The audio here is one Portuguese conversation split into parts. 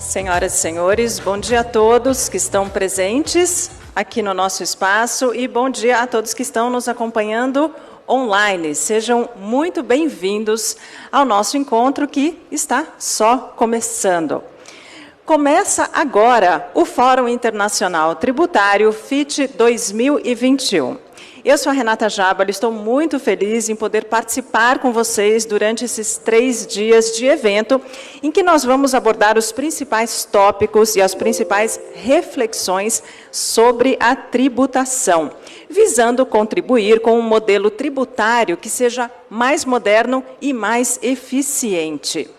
Senhoras e senhores, bom dia a todos que estão presentes aqui no nosso espaço e bom dia a todos que estão nos acompanhando online. Sejam muito bem-vindos ao nosso encontro que está só começando. Começa agora o Fórum Internacional Tributário FIT 2021. Eu sou a Renata Jábalo, estou muito feliz em poder participar com vocês durante esses 3 dias de evento, em que nós vamos abordar os principais tópicos e as principais reflexões sobre a tributação, visando contribuir com um modelo tributário que seja mais moderno e mais eficiente.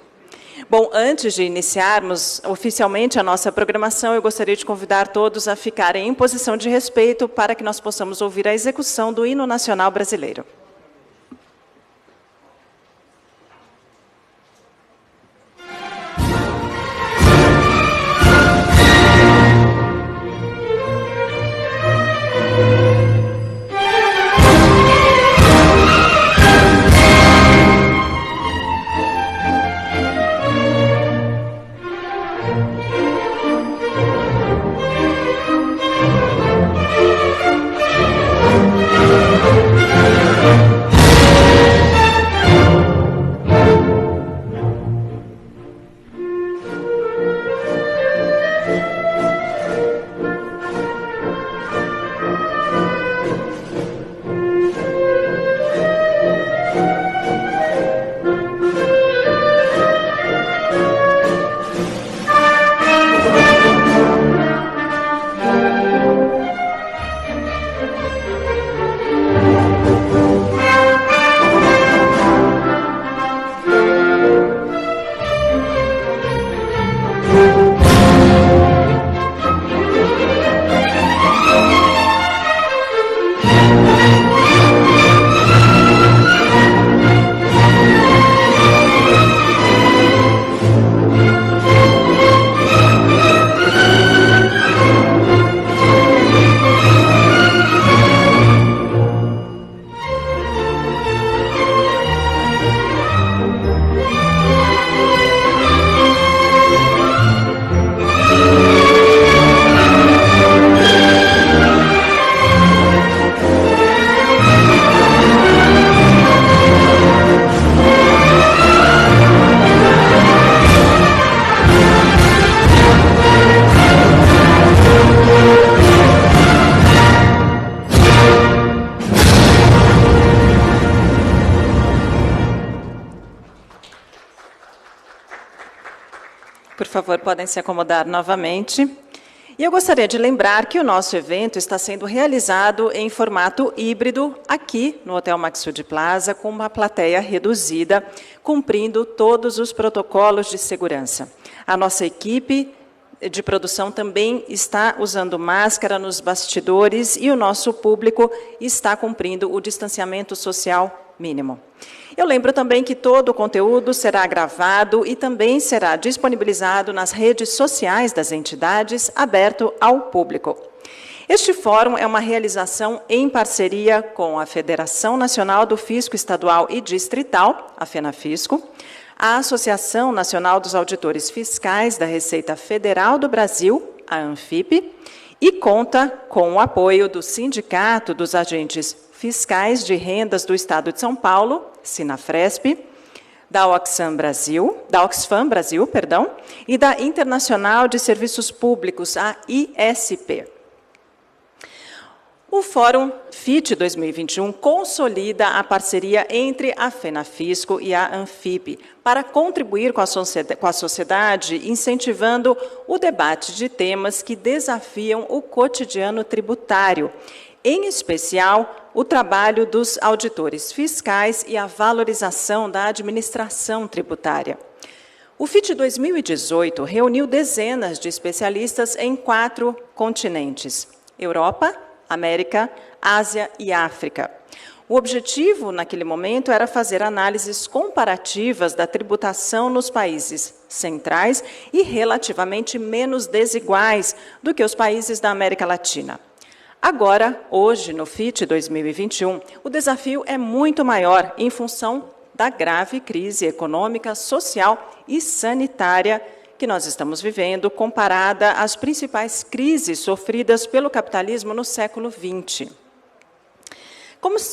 Bom, antes de iniciarmos oficialmente a nossa programação, eu gostaria de convidar todos a ficarem em posição de respeito para que nós possamos ouvir a execução do Hino Nacional Brasileiro. Por favor, podem se acomodar novamente. E eu gostaria de lembrar que o nosso evento está sendo realizado em formato híbrido aqui no Hotel Maxud Plaza, com uma plateia reduzida, cumprindo todos os protocolos de segurança. A nossa equipe de produção também está usando máscara nos bastidores e o nosso público está cumprindo o distanciamento social mínimo. Eu lembro também que todo o conteúdo será gravado e também será disponibilizado nas redes sociais das entidades, aberto ao público. Este fórum é uma realização em parceria com a Federação Nacional do Fisco Estadual e Distrital, a FENAFisco, a Associação Nacional dos Auditores Fiscais da Receita Federal do Brasil, a ANFIP, e conta com o apoio do Sindicato dos Agentes Fiscais de Rendas do Estado de São Paulo, Sinafresp, da Oxfam Brasil, e da Internacional de Serviços Públicos, a ISP. O Fórum FIT 2021 consolida a parceria entre a FENAFisco e a ANFIP para contribuir com a sociedade, incentivando o debate de temas que desafiam o cotidiano tributário, em especial o trabalho dos auditores fiscais e a valorização da administração tributária. O FIT 2018 reuniu dezenas de especialistas em 4 continentes: Europa, América, Ásia e África. O objetivo, naquele momento, era fazer análises comparativas da tributação nos países centrais e relativamente menos desiguais do que os países da América Latina. Agora, hoje, no FIT 2021, o desafio é muito maior em função da grave crise econômica, social e sanitária que nós estamos vivendo comparada às principais crises sofridas pelo capitalismo no século XX.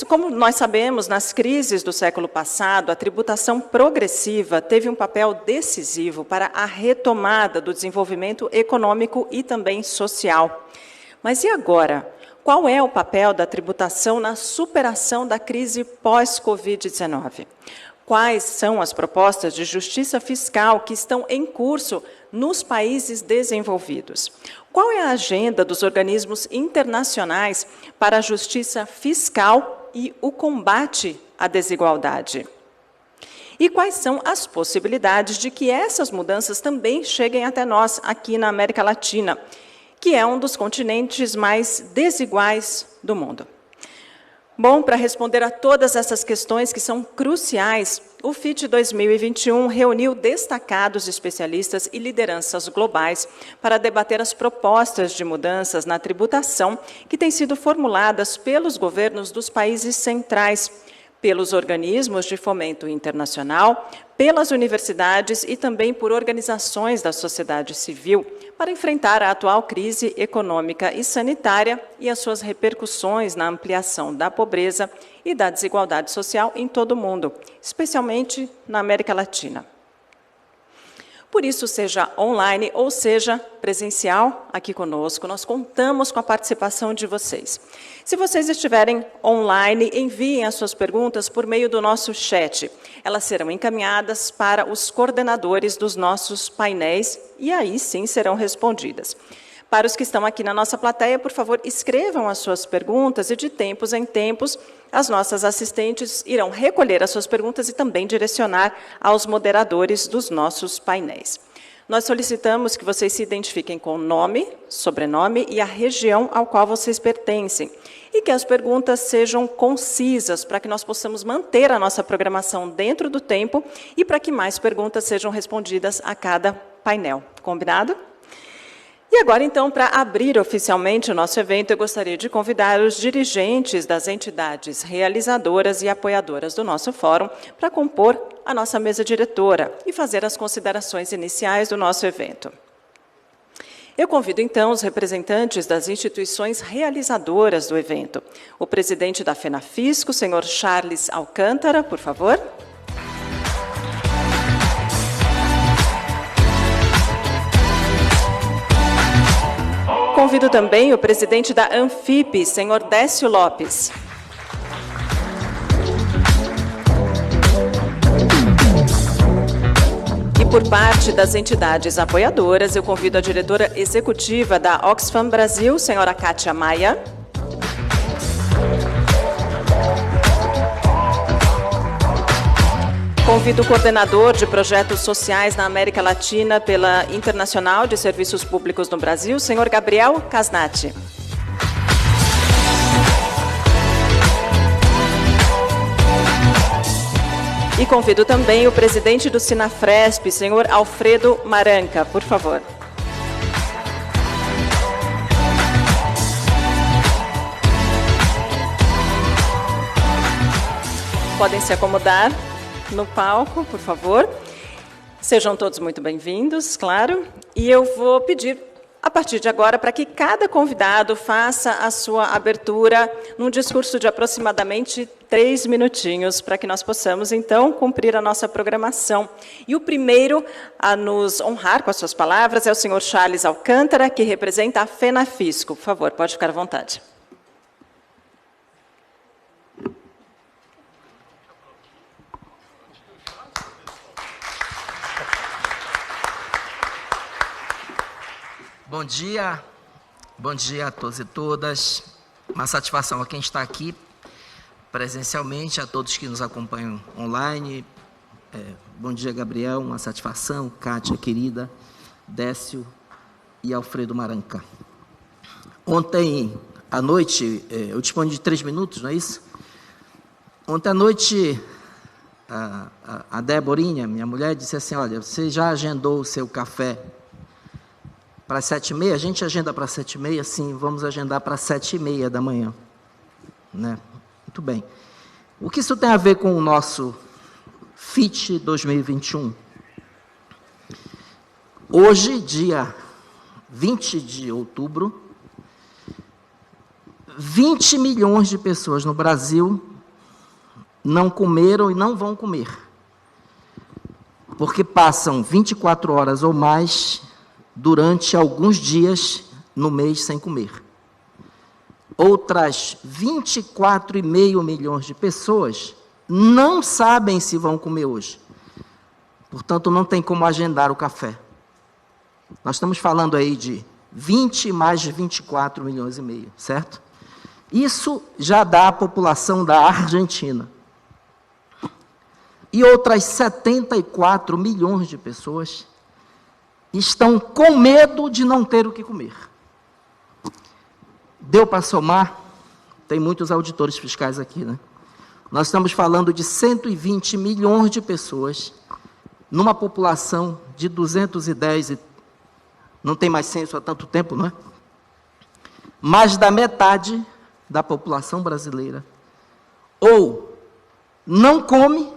Como nós sabemos, nas crises do século passado, a tributação progressiva teve um papel decisivo para a retomada do desenvolvimento econômico e também social. Mas e agora? Qual é o papel da tributação na superação da crise pós-Covid-19? Quais são as propostas de justiça fiscal que estão em curso nos países desenvolvidos? Qual é a agenda dos organismos internacionais para a justiça fiscal e o combate à desigualdade? E quais são as possibilidades de que essas mudanças também cheguem até nós, aqui na América Latina, que é um dos continentes mais desiguais do mundo? Bom, para responder a todas essas questões que são cruciais, o FIT 2021 reuniu destacados especialistas e lideranças globais para debater as propostas de mudanças na tributação que têm sido formuladas pelos governos dos países centrais, pelos organismos de fomento internacional, pelas universidades e também por organizações da sociedade civil, para enfrentar a atual crise econômica e sanitária e as suas repercussões na ampliação da pobreza e da desigualdade social em todo o mundo, especialmente na América Latina. Por isso, seja online ou seja presencial aqui conosco, nós contamos com a participação de vocês. Se vocês estiverem online, enviem as suas perguntas por meio do nosso chat. Elas serão encaminhadas para os coordenadores dos nossos painéis e aí sim serão respondidas. Para os que estão aqui na nossa plateia, por favor, escrevam as suas perguntas e de tempos em tempos as nossas assistentes irão recolher as suas perguntas e também direcionar aos moderadores dos nossos painéis. Nós solicitamos que vocês se identifiquem com nome, sobrenome e a região ao qual vocês pertencem e que as perguntas sejam concisas para que nós possamos manter a nossa programação dentro do tempo e para que mais perguntas sejam respondidas a cada painel. Combinado? E agora, então, para abrir oficialmente o nosso evento, eu gostaria de convidar os dirigentes das entidades realizadoras e apoiadoras do nosso fórum para compor a nossa mesa diretora e fazer as considerações iniciais do nosso evento. Eu convido, então, os representantes das instituições realizadoras do evento. O presidente da FENAFISCO, o senhor Charles Alcântara, por favor. Convido também o presidente da ANFIP, senhor Décio Lopes. E por parte das entidades apoiadoras, eu convido a diretora executiva da Oxfam Brasil, senhora Kátia Maia. Convido o coordenador de projetos sociais na América Latina pela Internacional de Serviços Públicos no Brasil, senhor Gabriel Casnati. E convido também o presidente do Sinafresp, senhor Alfredo Maranca, por favor. Podem se acomodar no palco, por favor. Sejam todos muito bem-vindos, claro. E eu vou pedir, a partir de agora, para que cada convidado faça a sua abertura num discurso de aproximadamente 3 minutinhos, para que nós possamos, então, cumprir a nossa programação. E o primeiro a nos honrar com as suas palavras é o senhor Charles Alcântara, que representa a FENAFISCO. Por favor, pode ficar à vontade. Bom dia a todos e todas. Uma satisfação a quem está aqui presencialmente, a todos que nos acompanham online. Bom dia, Gabriel, uma satisfação, Kátia, querida, Décio e Alfredo Maranca. Ontem à noite, eu disponho de 3 minutos, não é isso? Ontem à noite, a Déborinha, minha mulher, disse assim, olha, você já agendou o seu café para 7h30, a gente agenda para 7h30, sim, vamos agendar para 7h30 da manhã. Né? Muito bem. O que isso tem a ver com o nosso FIT 2021? Hoje, dia 20 de outubro, 20 milhões de pessoas no Brasil não comeram e não vão comer, porque passam 24 horas ou mais durante alguns dias no mês sem comer. Outras 24,5 milhões de pessoas não sabem se vão comer hoje. Portanto, não tem como agendar o café. Nós estamos falando aí de 20 mais de 24 milhões e meio, certo? Isso já dá a população da Argentina. E outras 74 milhões de pessoas estão com medo de não ter o que comer. Deu para somar? Tem muitos auditores fiscais aqui, né? Nós estamos falando de 120 milhões de pessoas numa população de 210, não tem mais censo há tanto tempo, não é? Mais da metade da população brasileira ou não come,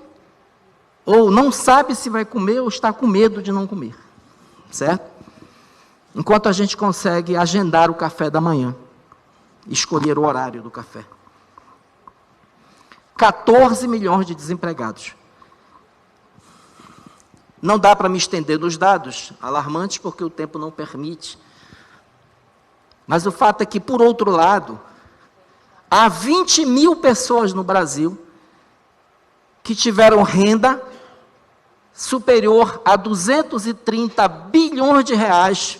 ou não sabe se vai comer, ou está com medo de não comer, certo? Enquanto a gente consegue agendar o café da manhã, escolher o horário do café. 14 milhões de desempregados. Não dá para me estender nos dados alarmantes, porque o tempo não permite. Mas o fato é que, por outro lado, há 20 mil pessoas no Brasil que tiveram renda superior a 230 bilhões de reais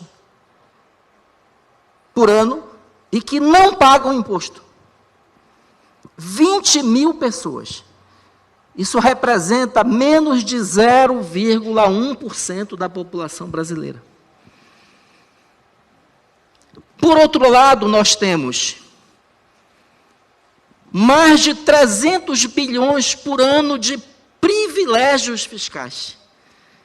por ano e que não pagam imposto. 20 mil pessoas. Isso representa menos de 0,1% da população brasileira. Por outro lado, nós temos mais de 300 bilhões por ano de privilégios fiscais.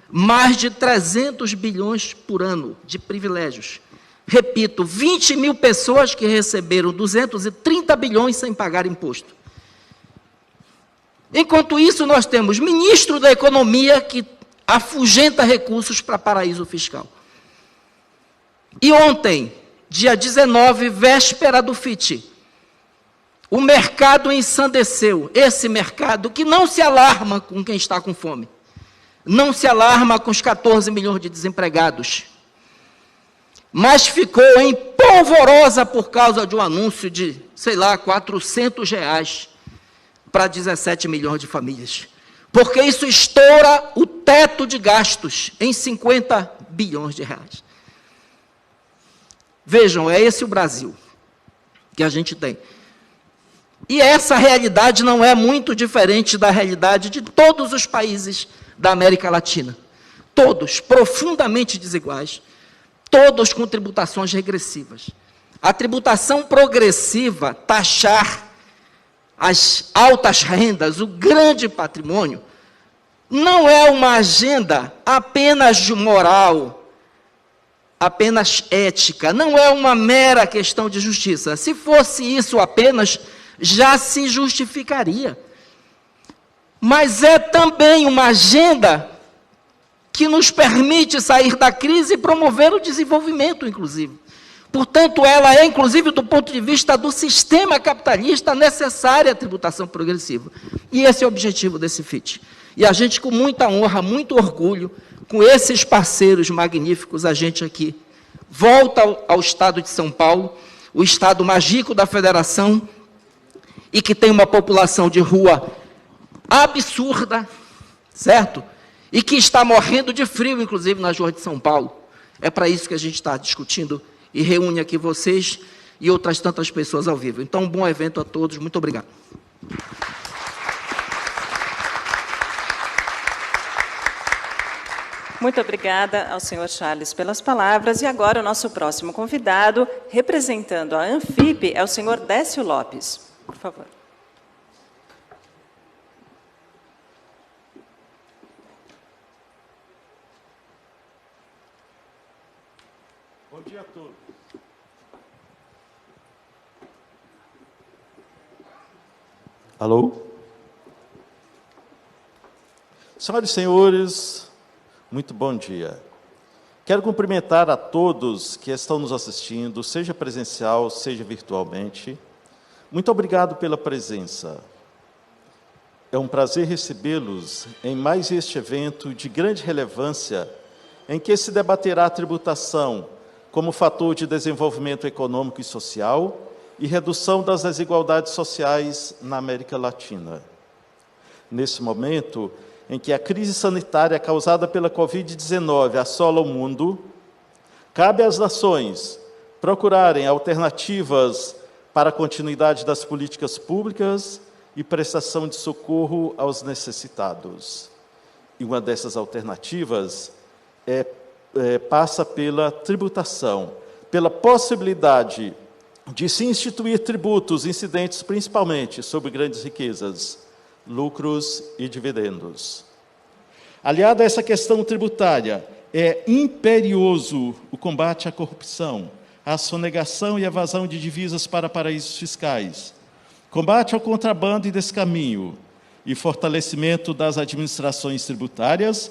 Mais de 300 bilhões por ano de privilégios. Repito, 20 mil pessoas que receberam 230 bilhões sem pagar imposto. Enquanto isso, nós temos ministro da Economia que afugenta recursos para paraíso fiscal. E ontem, dia 19, véspera do FIT, o mercado ensandeceu. Esse mercado que não se alarma com quem está com fome. Não se alarma com os 14 milhões de desempregados. Mas ficou em polvorosa por causa de um anúncio de, sei lá, R$400 para 17 milhões de famílias. Porque isso estoura o teto de gastos em 50 bilhões de reais. Vejam, é esse o Brasil que a gente tem. E essa realidade não é muito diferente da realidade de todos os países da América Latina. Todos profundamente desiguais. Todos com tributações regressivas. A tributação progressiva, taxar as altas rendas, o grande patrimônio, não é uma agenda apenas de moral, apenas ética, não é uma mera questão de justiça. Se fosse isso apenas, já se justificaria. Mas é também uma agenda que nos permite sair da crise e promover o desenvolvimento, inclusive. Portanto, ela é, inclusive, do ponto de vista do sistema capitalista, necessária a tributação progressiva. E esse é o objetivo desse FIT. E a gente, com muita honra, muito orgulho, com esses parceiros magníficos, a gente aqui volta ao Estado de São Paulo, o Estado mais rico da Federação, e que tem uma população de rua absurda, certo? E que está morrendo de frio, inclusive, nas ruas de São Paulo. É para isso que a gente está discutindo e reúne aqui vocês e outras tantas pessoas ao vivo. Então, um bom evento a todos. Muito obrigado. Muito obrigada ao senhor Charles pelas palavras. E agora o nosso próximo convidado, representando a Anfip, é o senhor Décio Lopes. Por favor. Bom dia a todos. Alô? Senhoras e senhores, muito bom dia. Quero cumprimentar a todos que estão nos assistindo, seja presencial, seja virtualmente. Muito obrigado pela presença. É um prazer recebê-los em mais este evento de grande relevância, em que se debaterá a tributação como fator de desenvolvimento econômico e social e redução das desigualdades sociais na América Latina. Nesse momento em que a crise sanitária causada pela Covid-19 assola o mundo, cabe às nações procurarem alternativas para a continuidade das políticas públicas e prestação de socorro aos necessitados. E uma dessas alternativas passa pela tributação, pela possibilidade de se instituir tributos incidentes principalmente sobre grandes riquezas, lucros e dividendos. Aliado a essa questão tributária, é imperioso o combate à corrupção, à sonegação e evasão de divisas para paraísos fiscais, combate ao contrabando e descaminho, e fortalecimento das administrações tributárias,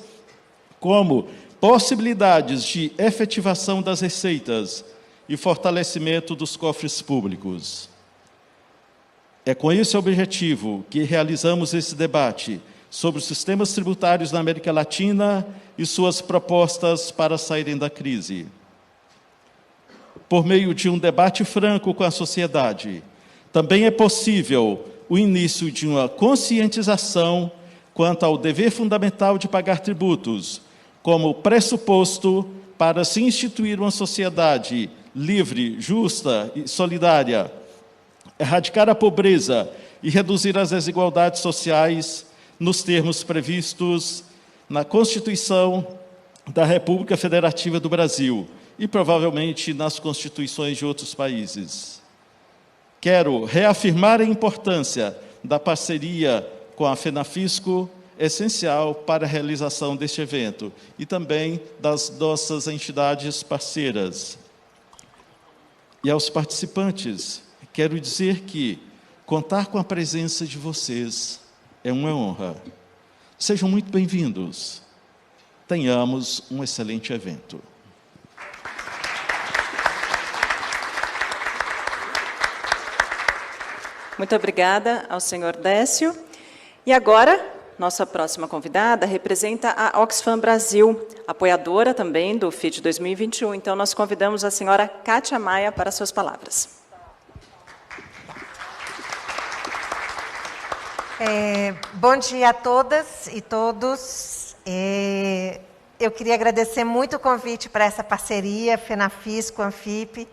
como possibilidades de efetivação das receitas e fortalecimento dos cofres públicos. É com esse objetivo que realizamos esse debate sobre os sistemas tributários na América Latina e suas propostas para saírem da crise. Por meio de um debate franco com a sociedade, também é possível o início de uma conscientização quanto ao dever fundamental de pagar tributos, como pressuposto para se instituir uma sociedade livre, justa e solidária, erradicar a pobreza e reduzir as desigualdades sociais nos termos previstos na Constituição da República Federativa do Brasil e provavelmente nas constituições de outros países. Quero reafirmar a importância da parceria com a FENAFISCO, essencial para a realização deste evento, e também das nossas entidades parceiras. E aos participantes, quero dizer que contar com a presença de vocês é uma honra. Sejam muito bem-vindos. Tenhamos um excelente evento. Muito obrigada ao senhor Décio. E agora, nossa próxima convidada representa a Oxfam Brasil, apoiadora também do FIT 2021. Então, nós convidamos a senhora Kátia Maia para suas palavras. Bom dia a todas e todos. Eu queria agradecer muito o convite para essa parceria, FENAFISCO, ANFIP,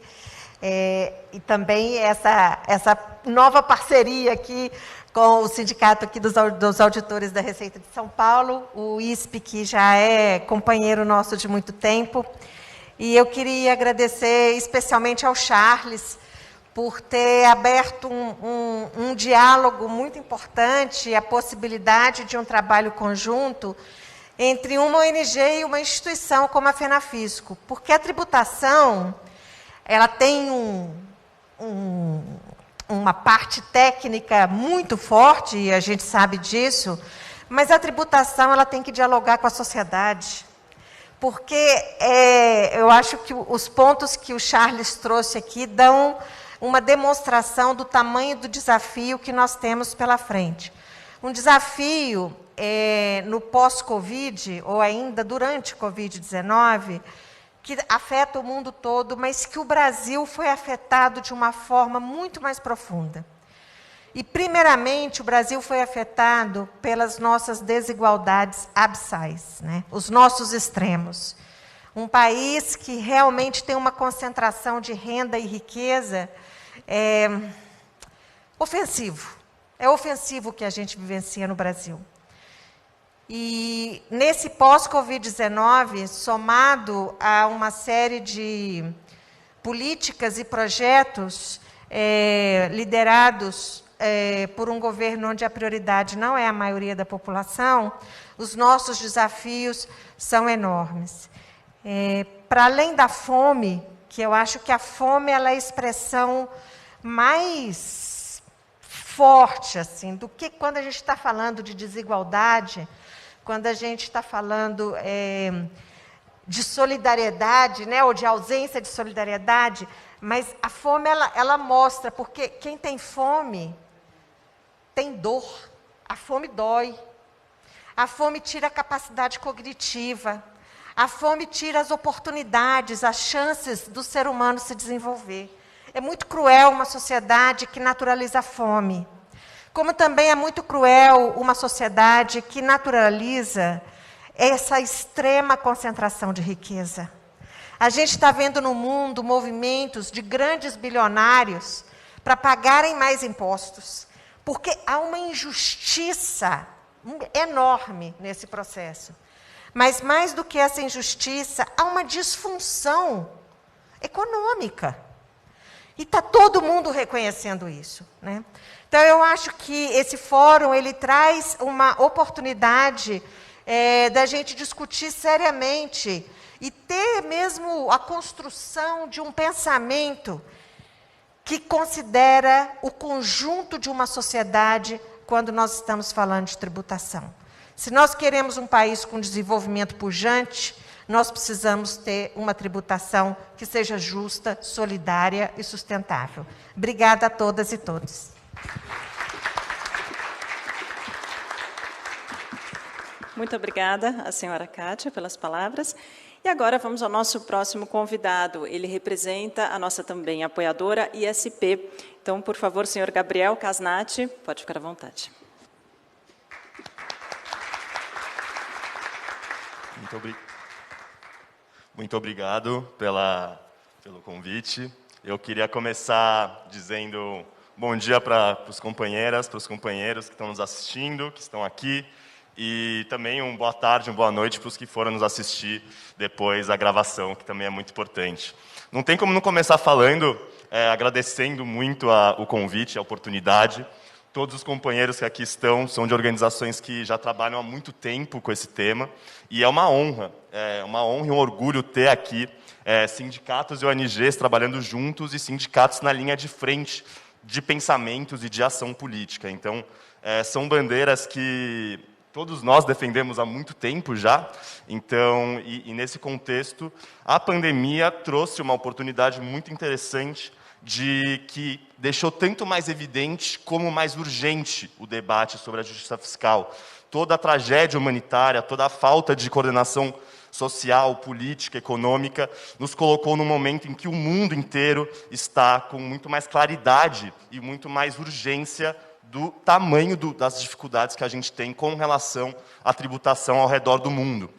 e também essa nova parceria aqui com o sindicato aqui dos auditores da Receita de São Paulo, o ISP, que já é companheiro nosso de muito tempo. E eu queria agradecer especialmente ao Charles por ter aberto um diálogo muito importante, a possibilidade de um trabalho conjunto entre uma ONG e uma instituição como a FENAFISCO, porque a tributação ela tem uma parte técnica muito forte, e a gente sabe disso, mas a tributação ela tem que dialogar com a sociedade. Porque eu acho que os pontos que o Charles trouxe aqui dão uma demonstração do tamanho do desafio que nós temos pela frente. Um desafio no pós-Covid, ou ainda durante Covid-19, que afeta o mundo todo, mas que o Brasil foi afetado de uma forma muito mais profunda. E, primeiramente, o Brasil foi afetado pelas nossas desigualdades abissais, né? Os nossos extremos. Um país que realmente tem uma concentração de renda e riqueza ofensivo. É ofensivo o que a gente vivencia no Brasil. E, nesse pós-Covid-19, somado a uma série de políticas e projetos liderados por um governo onde a prioridade não é a maioria da população, os nossos desafios são enormes. Para além da fome, que eu acho que a fome ela é a expressão mais forte assim, do que quando a gente está falando de desigualdade, quando a gente está falando de solidariedade, né, ou de ausência de solidariedade, mas a fome ela mostra, porque quem tem fome tem dor, a fome dói, a fome tira a capacidade cognitiva, a fome tira as oportunidades, as chances do ser humano se desenvolver. É muito cruel uma sociedade que naturaliza a fome. Como também é muito cruel uma sociedade que naturaliza essa extrema concentração de riqueza. A gente está vendo no mundo movimentos de grandes bilionários para pagarem mais impostos, porque há uma injustiça enorme nesse processo. Mas mais do que essa injustiça, há uma disfunção econômica. E está todo mundo reconhecendo isso, né? Então, eu acho que esse fórum ele traz uma oportunidade da gente discutir seriamente e ter mesmo a construção de um pensamento que considera o conjunto de uma sociedade quando nós estamos falando de tributação. Se nós queremos um país com desenvolvimento pujante, nós precisamos ter uma tributação que seja justa, solidária e sustentável. Obrigada a todas e todos. Muito obrigada à senhora Kátia pelas palavras. E agora vamos ao nosso próximo convidado. Ele representa a nossa também apoiadora ISP. Então, por favor, senhor Gabriel Casnati, pode ficar à vontade. Muito obrigado pelo convite. Eu queria começar dizendo bom dia para os companheiras, para os companheiros que estão nos assistindo, que estão aqui, e também uma boa tarde, uma boa noite para os que foram nos assistir depois da gravação, que também é muito importante. Não tem como não começar falando, agradecendo muito o convite, a oportunidade. Todos os companheiros que aqui estão são de organizações que já trabalham há muito tempo com esse tema, e é uma honra e um orgulho ter aqui sindicatos e ONGs trabalhando juntos e sindicatos na linha de frente de pensamentos e de ação política. Então, são bandeiras que todos nós defendemos há muito tempo já. Então, e nesse contexto, a pandemia trouxe uma oportunidade muito interessante que deixou tanto mais evidente como mais urgente o debate sobre a justiça fiscal. Toda a tragédia humanitária, toda a falta de coordenação social, política, econômica, nos colocou num momento em que o mundo inteiro está com muito mais claridade e muito mais urgência do tamanho das dificuldades que a gente tem com relação à tributação ao redor do mundo.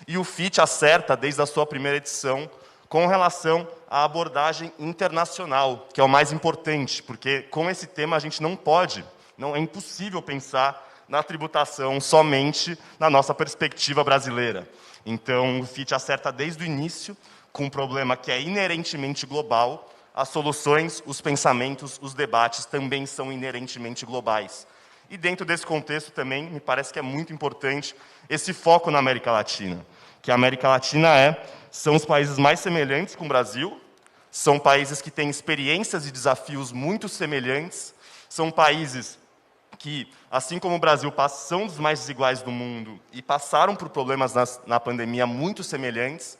E o FIT acerta, desde a sua primeira edição, com relação à abordagem internacional, que é o mais importante, porque com esse tema a gente é impossível pensar na tributação somente na nossa perspectiva brasileira. Então, o FIT acerta desde o início, com um problema que é inerentemente global. As soluções, os pensamentos, os debates também são inerentemente globais. E dentro desse contexto também, me parece que é muito importante esse foco na América Latina, que a América Latina são os países mais semelhantes com o Brasil, são países que têm experiências e desafios muito semelhantes, são países que, assim como o Brasil, são dos mais desiguais do mundo e passaram por problemas na pandemia muito semelhantes.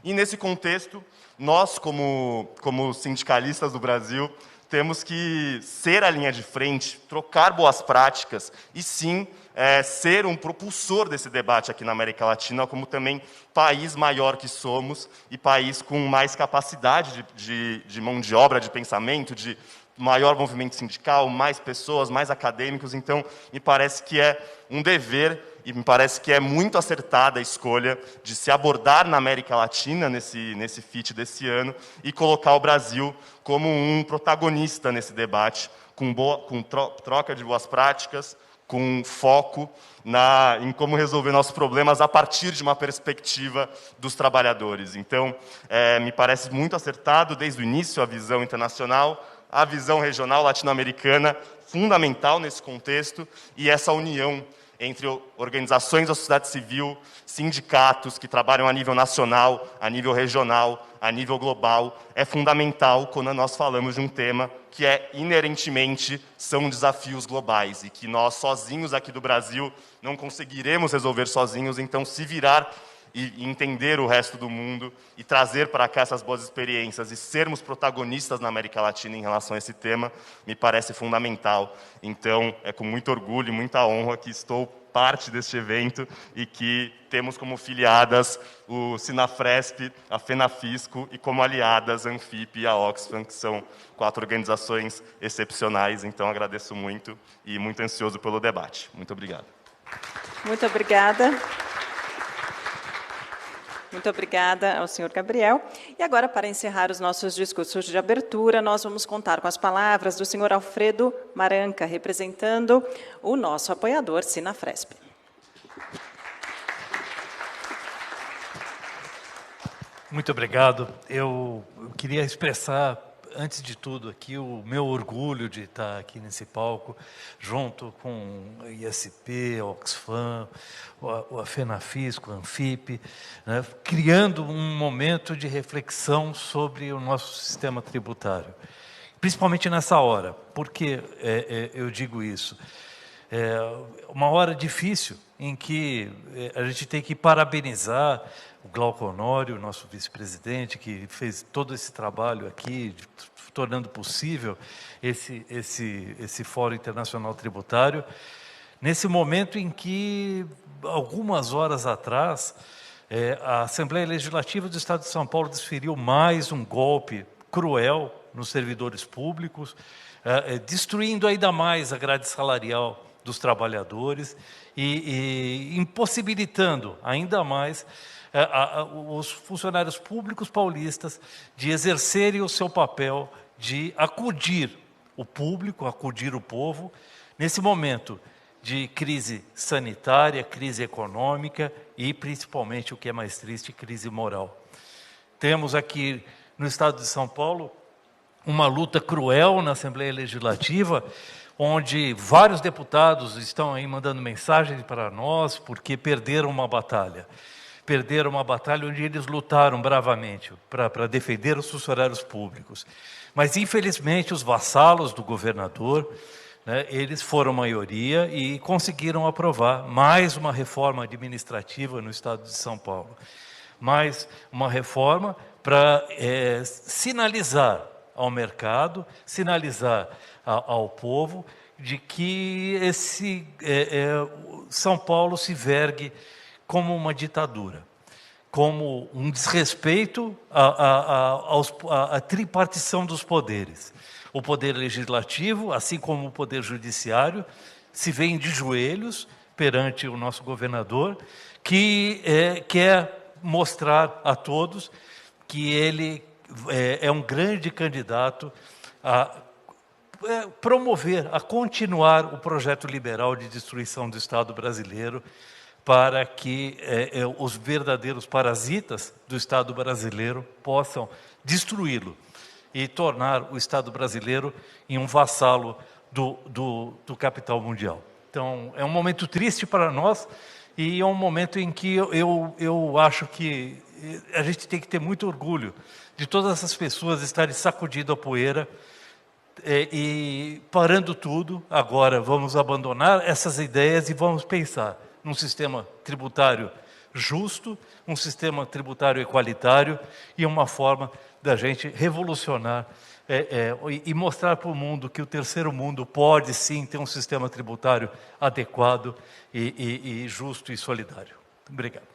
E, nesse contexto, nós, como sindicalistas do Brasil, temos que ser a linha de frente, trocar boas práticas e, sim, ser um propulsor desse debate aqui na América Latina, como também país maior que somos e país com mais capacidade de mão de obra, de pensamento, de maior movimento sindical, mais pessoas, mais acadêmicos. Então, me parece que é um dever e me parece que é muito acertada a escolha de se abordar na América Latina, nesse FIT desse ano, e colocar o Brasil como um protagonista nesse debate, com troca de boas práticas, com foco em como resolver nossos problemas a partir de uma perspectiva dos trabalhadores. Então, me parece muito acertado, desde o início, a visão internacional, a visão regional latino-americana, fundamental nesse contexto, e essa união entre organizações da sociedade civil, sindicatos que trabalham a nível nacional, a nível regional, a nível global, é fundamental quando nós falamos de um tema que inerentemente são desafios globais e que nós sozinhos aqui do Brasil não conseguiremos resolver sozinhos. Então, se virar e entender o resto do mundo e trazer para cá essas boas experiências e sermos protagonistas na América Latina em relação a esse tema, me parece fundamental. Então, é com muito orgulho e muita honra que estou parte deste evento e que temos como filiadas o Sinafresp, a FENAFISCO e como aliadas a Anfip e a Oxfam, que são 4 organizações excepcionais. Então, agradeço muito e muito ansioso pelo debate. Muito obrigado. Muito obrigada. Muito obrigada ao senhor Gabriel. E agora, para encerrar os nossos discursos de abertura, nós vamos contar com as palavras do senhor Alfredo Maranca, representando o nosso apoiador Sinafresp. Muito obrigado. Eu queria expressar, antes de tudo, aqui o meu orgulho de estar aqui nesse palco, junto com a ISP, a Oxfam, a FENAFISCO, a Anfip, né, criando um momento de reflexão sobre o nosso sistema tributário. Principalmente nessa hora. Por que eu digo isso? É uma hora difícil em que a gente tem que parabenizar o Glauco Honório, nosso vice-presidente, que fez todo esse trabalho aqui, tornando possível esse Fórum Internacional Tributário, nesse momento em que, algumas horas atrás, a Assembleia Legislativa do Estado de São Paulo desferiu mais um golpe cruel nos servidores públicos, destruindo ainda mais a grade salarial dos trabalhadores e impossibilitando ainda mais os funcionários públicos paulistas de exercerem o seu papel de acudir o público, acudir o povo, nesse momento de crise sanitária, crise econômica e, principalmente, o que é mais triste, crise moral. Temos aqui, no Estado de São Paulo, uma luta cruel na Assembleia Legislativa, onde vários deputados estão aí mandando mensagens para nós, porque perderam uma batalha. Perderam uma batalha onde eles lutaram bravamente para defender os funcionários públicos. Mas, infelizmente, os vassalos do governador, né, eles foram maioria e conseguiram aprovar mais uma reforma administrativa no Estado de São Paulo. Mais uma reforma para sinalizar ao mercado, sinalizar ao povo, de que São Paulo se vergue como uma ditadura, como um desrespeito à tripartição dos poderes. O poder legislativo, assim como o poder judiciário, se veem de joelhos perante o nosso governador, que quer mostrar a todos que ele é um grande candidato a promover, a continuar o projeto liberal de destruição do Estado brasileiro, para que os verdadeiros parasitas do Estado brasileiro possam destruí-lo e tornar o Estado brasileiro em um vassalo do capital mundial. Então, é um momento triste para nós e é um momento em que eu acho que a gente tem que ter muito orgulho de todas essas pessoas estarem sacudindo a poeira e parando tudo. Agora, vamos abandonar essas ideias e vamos pensar num sistema tributário justo, um sistema tributário equalitário e uma forma da gente revolucionar e mostrar para o mundo que o terceiro mundo pode sim ter um sistema tributário adequado e justo e solidário. Obrigado.